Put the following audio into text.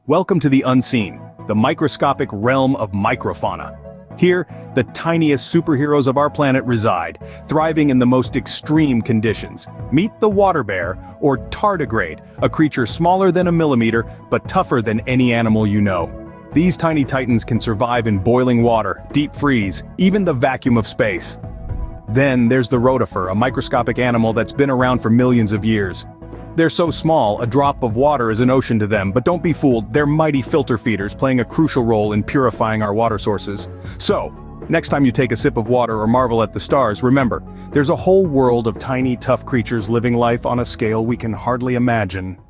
Welcome to the unseen, the microscopic realm of microfauna. Here, the tiniest superheroes of our planet reside, thriving in the most extreme conditions. Meet the water bear, or tardigrade, a creature smaller than a millimeter, but tougher than any animal you know. These tiny titans can survive in boiling water, deep freeze, even the vacuum of space. Then there's the rotifer, a microscopic animal that's been around for millions of years. They're so small, a drop of water is an ocean to them, but don't be fooled, they're mighty filter feeders playing a crucial role in purifying our water sources. So, next time you take a sip of water or marvel at the stars, remember, there's a whole world of tiny, tough creatures living life on a scale we can hardly imagine.